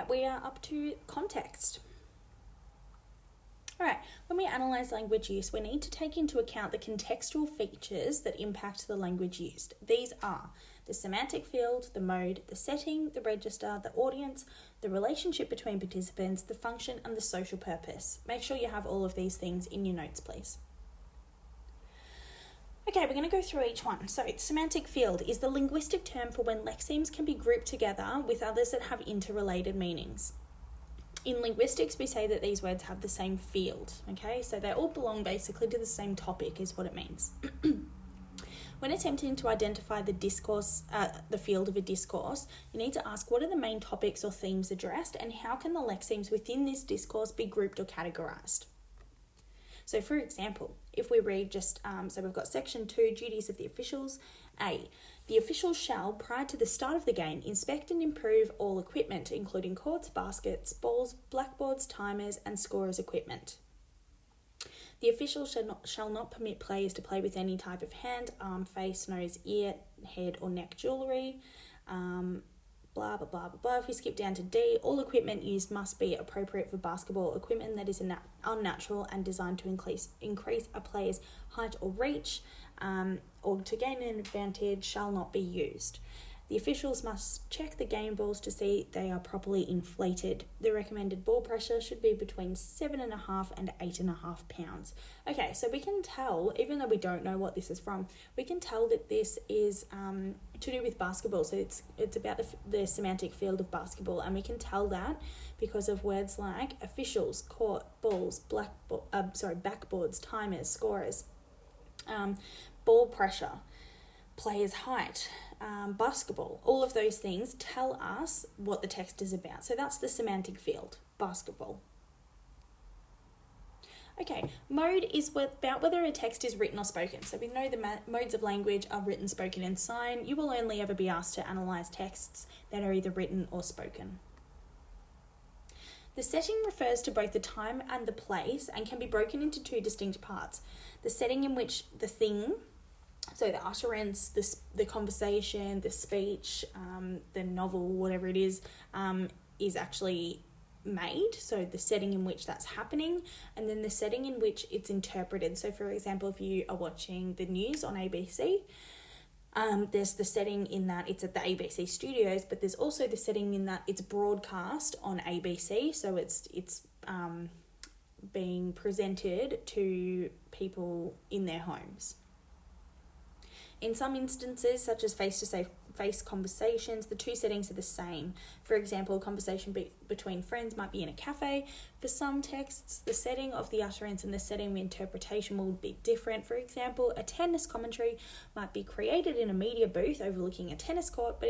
right, we are up to context. All right, when we analyse language use, we need to take into account the contextual features that impact the language used. These are the semantic field, the mode, the setting, the register, the audience, the relationship between participants, the function, and the social purpose. Make sure you have all of these things in your notes, please. Okay, we're going to go through each one. So, semantic field is the linguistic term for when lexemes can be grouped together with others that have interrelated meanings. In linguistics, we say that these words have the same field, okay? So they all belong basically to the same topic is what it means. When attempting to identify the discourse, the field of a discourse, you need to ask what are the main topics or themes addressed and how can the lexemes within this discourse be grouped or categorised. So for example, if we read just, so we've got section 2, duties of the officials. A, the officials shall, prior to the start of the game, inspect and improve all equipment, including courts, baskets, balls, blackboards, timers, and scorers' equipment. The officials shall not permit players to play with any type of hand, arm, face, nose, ear, head, or neck jewellery. Blah, blah, blah, blah, blah. If we skip down to D, all equipment used must be appropriate for basketball. Equipment that is unnatural and designed to increase a player's height or reach or to gain an advantage shall not be used. The officials must check the game balls to see they are properly inflated. The recommended ball pressure should be between 7.5 and 8.5 pounds. Okay, so we can tell, even though we don't know what this is from, we can tell that this is to do with basketball. So it's about the semantic field of basketball, and we can tell that because of words like officials, court, balls, backboards, timers, scorers, ball pressure, player's height, basketball. All of those things tell us what the text is about. So that's the semantic field, basketball. Okay, mode is about whether a text is written or spoken. So we know the modes of language are written, spoken, and sign. You will only ever be asked to analyse texts that are either written or spoken. The setting refers to both the time and the place and can be broken into two distinct parts. The setting in which the thing, so the utterance, the conversation, the speech, the novel, whatever it is actually made. So the setting in which that's happening, and then the setting in which it's interpreted. So for example, if you are watching the news on ABC, there's the setting in that it's at the ABC studios, but there's also the setting in that it's broadcast on ABC. So it's being presented to people in their homes. In some instances, such as face-to-face conversations, the two settings are the same. For example, a conversation between friends might be in a cafe. For some texts, the setting of the utterance and the setting of interpretation will be different. For example, a tennis commentary might be created in a media booth overlooking a tennis court,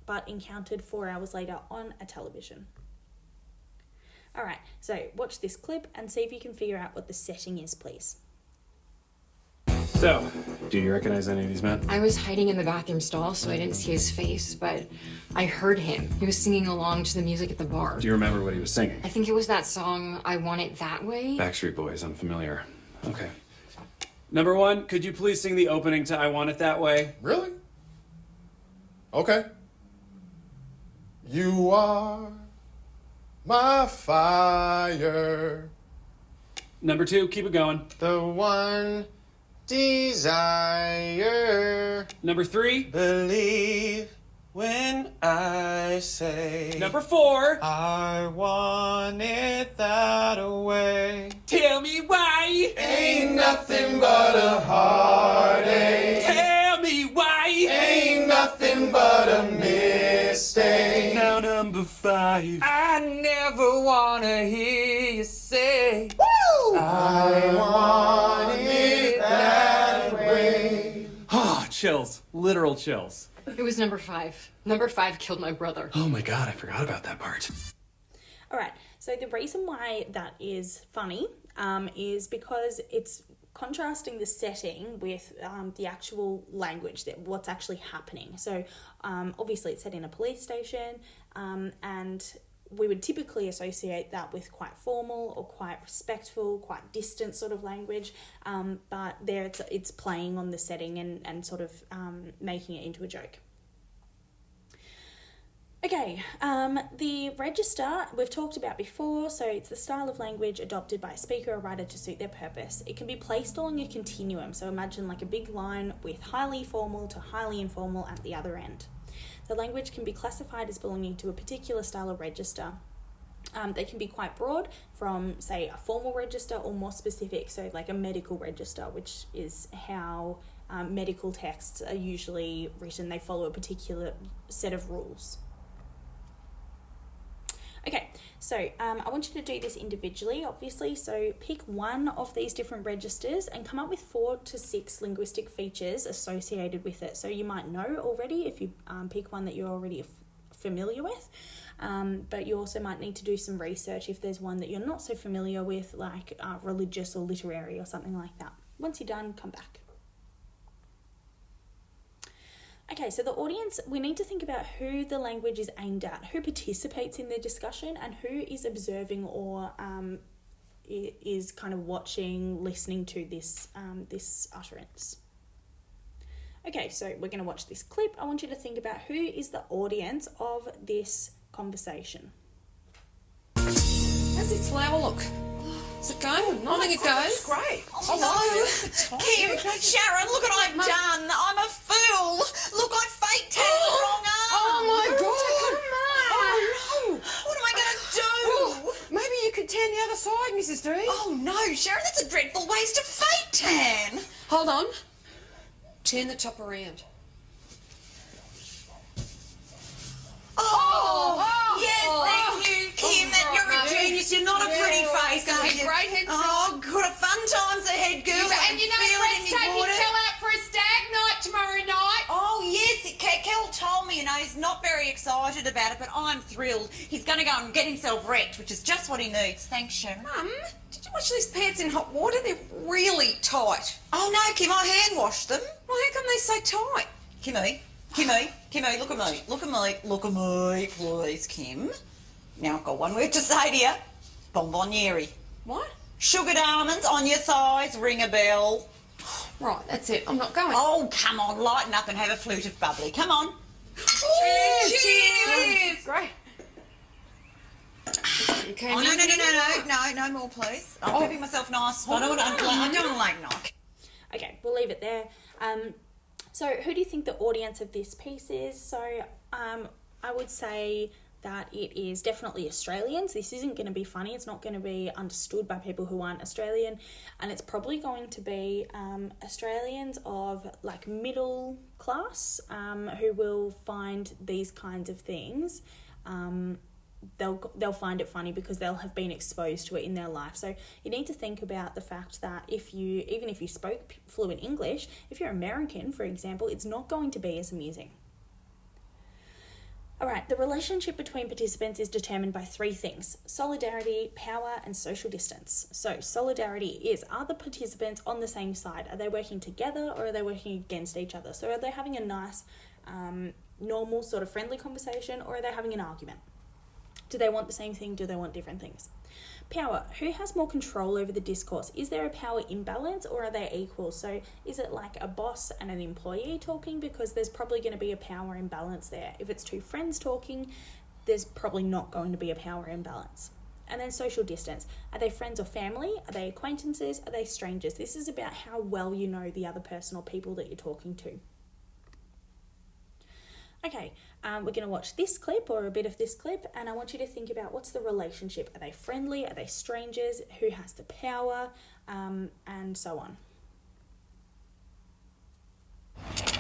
but encountered 4 hours later on a television. All right, so watch this clip and see if you can figure out what the setting is, please. So, do you recognize any of these men? I was hiding in the bathroom stall, so I didn't see his face, but I heard him. He was singing along to the music at the bar. Do you remember what he was singing? I think it was that song, I Want It That Way. Backstreet Boys, I'm familiar. Okay. Number 1, could you please sing the opening to I Want It That Way? Really? Okay. You are my fire. Number 2, keep it going. The one desire. Number 3. Believe when I say. Number 4. I want it that way. Tell me why. Ain't nothing but a heartache. Tell me why. Ain't nothing but a mistake. Now number 5. I never wanna hear you say. Woo! I want it that way. Ah, chills. Literal chills. It was number 5. Number 5 killed my brother. Oh my god, I forgot about that part. All right, so the reason why that is funny is because it's contrasting the setting with the actual language, what's actually happening. So obviously it's set in a police station, and we would typically associate that with quite formal or quite respectful, quite distant sort of language, but there it's playing on the setting and sort of making it into a joke. Okay, the register we've talked about before, so it's the style of language adopted by a speaker or writer to suit their purpose. It can be placed along a continuum, so imagine like a big line with highly formal to highly informal at the other end. The language can be classified as belonging to a particular style of register. They can be quite broad, from, say, a formal register, or more specific, so like a medical register, which is how medical texts are usually written. They follow a particular set of rules. Okay, so I want you to do this individually, obviously. So pick one of these different registers and come up with 4 to 6 linguistic features associated with it. So you might know already if you pick one that you're already familiar with, but you also might need to do some research if there's one that you're not so familiar with, like religious or literary or something like that. Once you're done, come back. Okay, so the audience, we need to think about who the language is aimed at, who participates in the discussion, and who is observing or is kind of watching, listening to this utterance. Okay, so we're going to watch this clip. I want you to think about who is the audience of this conversation. How's its flower look? Is it going? I think it goes. Great. Oh, Kim, Sharon, look what I've done. I'm a fool. Look, I faked it wrong arm. Oh my God. Come on. Oh What am I going to do? no. Maybe you could tan the other side, Mrs. D. Oh no, Sharon, that's a dreadful waste of fake tan. Hold on. Turn the top around. Yes, thank you, Kim. That you're a genius. You're not a pretty face, It's gonna are be you? great head Oh, good. Fun times ahead, girl. And you know, Feel it let's in take your your water. Kel out for a stag night tomorrow night. Oh, yes, Kel told me, he's not very excited about it, but I'm thrilled. He's going to go and get himself wrecked, which is just what he needs. Thanks, Sharon. Mum, did you wash these pants in hot water? They're really tight. Oh, no, Kim, I hand washed them. Well, how come they're so tight? Kimmy, look at me, please, Kim. Now I've got one word to say to you. Bonbonieri. What? Sugared almonds on your thighs, ring a bell. Right, that's it. I'm not going. Oh, come on, lighten up and have a flute of bubbly. Come on. Cheers! Great. Okay, Oh, no more, please. I'm keeping myself nice. I don't want to late night. Okay, we'll leave it there. So who do you think the audience of this piece is? So I would say that it is definitely Australians. This isn't going to be funny. It's not going to be understood by people who aren't Australian. And it's probably going to be Australians of like middle class who will find these kinds of things. They'll find it funny because they'll have been exposed to it in their life. So you need to think about the fact that even if you spoke fluent English, if you're American, for example, it's not going to be as amusing. All right, the relationship between participants is determined by 3 things: solidarity, power, and social distance. So solidarity is, are the participants on the same side? Are they working together or are they working against each other? So are they having a nice, normal sort of friendly conversation, or are they having an argument? Do they want the same thing? Do they want different things? Power. Who has more control over the discourse? Is there a power imbalance or are they equal? So is it like a boss and an employee talking? Because there's probably going to be a power imbalance there. If it's 2 friends talking, there's probably not going to be a power imbalance. And then social distance. Are they friends or family? Are they acquaintances? Are they strangers? This is about how well you know the other person or people that you're talking to. Okay, we're going to watch this clip or a bit of this clip, and I want you to think about what's the relationship. Are they friendly? Are they strangers? Who has the power? And so on.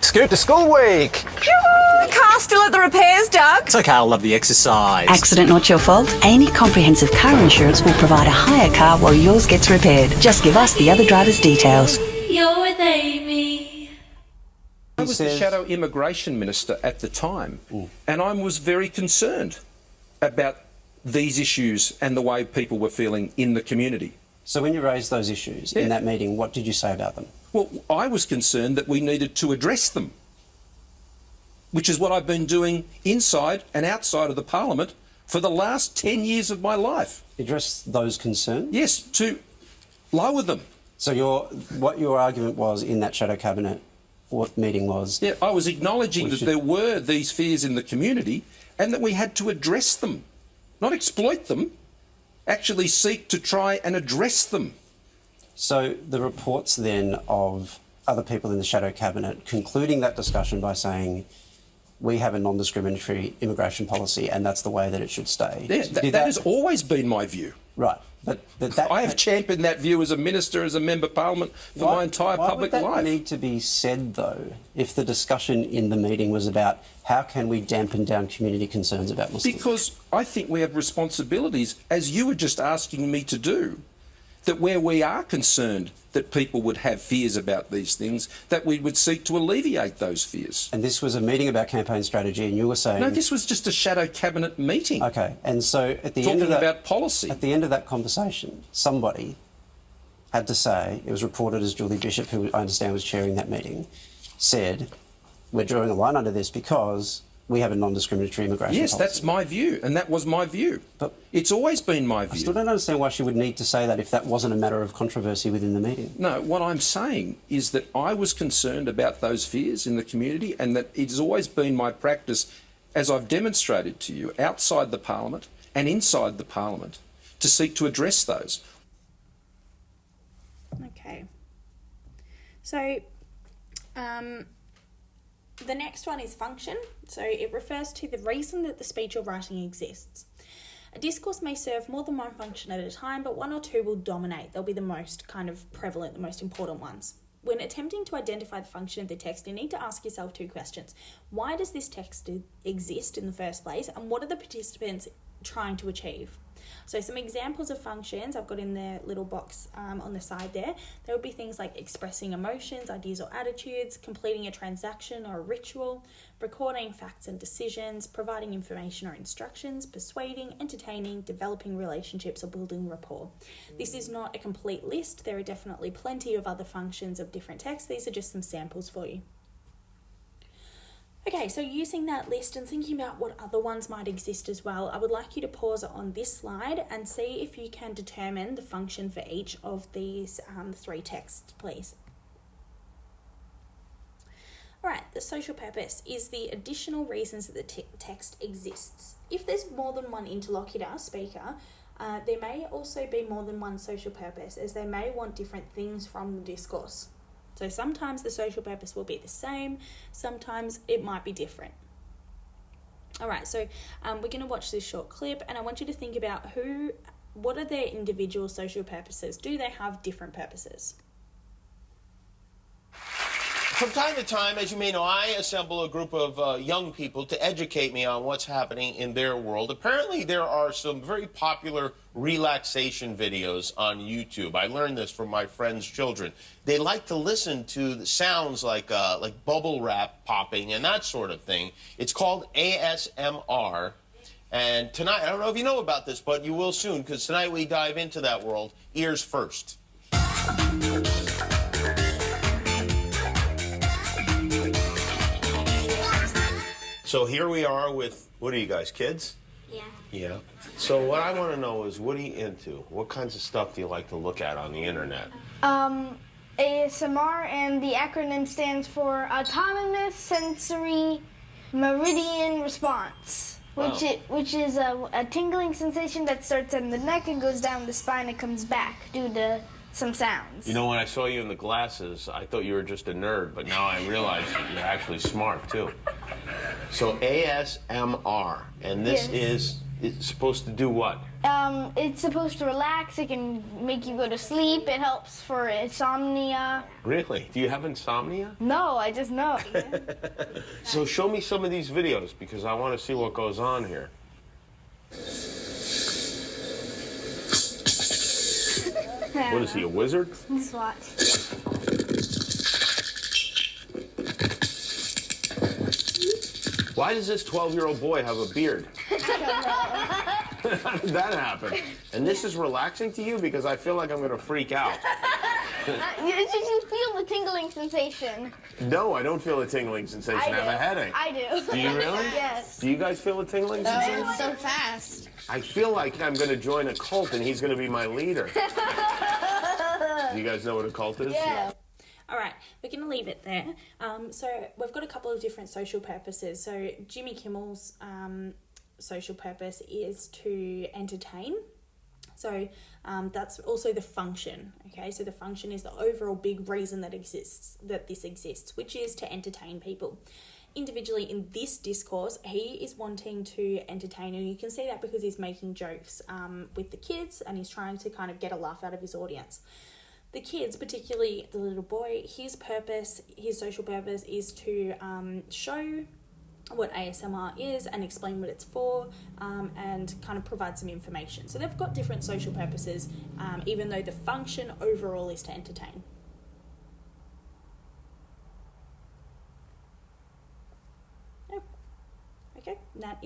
Scoot to school week! The car's still at the repairs, Doug. It's okay, I'll love the exercise. Accident not your fault? Amy Comprehensive Car Insurance will provide a hire car while yours gets repaired. Just give us the other driver's details. You're with Amy. I was the Shadow Immigration Minister at the time, and I was very concerned about these issues and the way people were feeling in the community. So when you raised those issues in that meeting, what did you say about them? Well, I was concerned that we needed to address them, which is what I've been doing inside and outside of the Parliament for the last 10 years of my life. Address those concerns? Yes, to lower them. So what your argument was in that Shadow Cabinet, what meeting was? Yeah, I was acknowledging that there were these fears in the community and that we had to address them, not exploit them, actually seek to try and address them. So the reports then of other people in the shadow cabinet concluding that discussion by saying, we have a non-discriminatory immigration policy and that's the way that it should stay. Yeah, that has always been my view. Right. But that I have championed that view as a minister, as a member of parliament for my entire public life. Why would that need to be said, though, if the discussion in the meeting was about how can we dampen down community concerns about Muslims? Because I think we have responsibilities, as you were just asking me to do, that where we are concerned that people would have fears about these things, that we would seek to alleviate those fears. And this was a meeting about campaign strategy, and you were saying... No, this was just a shadow cabinet meeting. Okay, and so at the talking end of that... about policy. At the end of that conversation, somebody had to say, it was reported as Julie Bishop, who I understand was chairing that meeting, said, we're drawing a line under this because we have a non-discriminatory immigration policy. Yes, that's my view, and that was my view. But it's always been my view. I still don't understand why she would need to say that if that wasn't a matter of controversy within the meeting. No, what I'm saying is that I was concerned about those fears in the community, and that it's always been my practice, as I've demonstrated to you, outside the parliament and inside the parliament, to seek to address those. Okay. So, the next one is function. So it refers to the reason that the speech or writing exists. A discourse may serve more than one function at a time, but one or two will dominate. They'll be the most kind of prevalent, the most important ones. When attempting to identify the function of the text, you need to ask yourself two questions. Why does this text exist in the first place, and what are the participants trying to achieve? So some examples of functions I've got in the little box on the side there. There would be things like expressing emotions, ideas or attitudes, completing a transaction or a ritual, recording facts and decisions, providing information or instructions, persuading, entertaining, developing relationships or building rapport. This is not a complete list. There are definitely plenty of other functions of different texts. These are just some samples for you. Okay, so using that list and thinking about what other ones might exist as well, I would like you to pause on this slide and see if you can determine the function for each of these three texts, please. Alright, the social purpose is the additional reasons that the text exists. If there's more than one interlocutor, speaker, there may also be more than one social purpose, as they may want different things from the discourse. So sometimes the social purpose will be the same, sometimes it might be different. All right, so we're going to watch this short clip, and I want you to think about what are their individual social purposes? Do they have different purposes? From time to time, as you may know, I assemble a group of young people to educate me on what's happening in their world. Apparently, there are some very popular relaxation videos on YouTube. I learned this from my friends' children. They like to listen to the sounds like bubble wrap popping and that sort of thing. It's called ASMR. And tonight, I don't know if you know about this, but you will soon, because tonight we dive into that world. Ears first. So here we are with, what are you guys, kids? Yeah. Yeah. So what I want to know is, what are you into? What kinds of stuff do you like to look at on the internet? ASMR, and the acronym stands for Autonomous Sensory Meridian Response, which is a tingling sensation that starts in the neck and goes down the spine and comes back due to some sounds. You know, when I saw you in the glasses, I thought you were just a nerd, but now I realize you're actually smart, too. So ASMR, and this is it's supposed to do what? It's supposed to relax. It can make you go to sleep. It helps for insomnia. Really? Do you have insomnia? No, I just know. So show me some of these videos, because I want to see what goes on here. What is he, a wizard? Let's watch. Why does this 12-year-old boy have a beard? How did that happen? And this is relaxing to you? Because I feel like I'm going to freak out. You feel the tingling sensation. No, I don't feel a tingling sensation. I have a headache. I do. Do you really? Yes. Do you guys feel a tingling sensation? Oh, so fast. I feel like I'm going to join a cult and he's going to be my leader. Do you guys know what a cult is? Yeah. All right, we're going to leave it there. So we've got a couple of different social purposes. So Jimmy Kimmel's social purpose is to entertain. So that's also the function, okay? So the function is the overall big reason that this exists, which is to entertain people. Individually in this discourse, he is wanting to entertain, and you can see that because he's making jokes with the kids, and he's trying to kind of get a laugh out of his audience. The kids, particularly the little boy, his social purpose is to show what ASMR is and explain what it's for, and kind of provide some information. So they've got different social purposes, even though the function overall is to entertain. Okay, that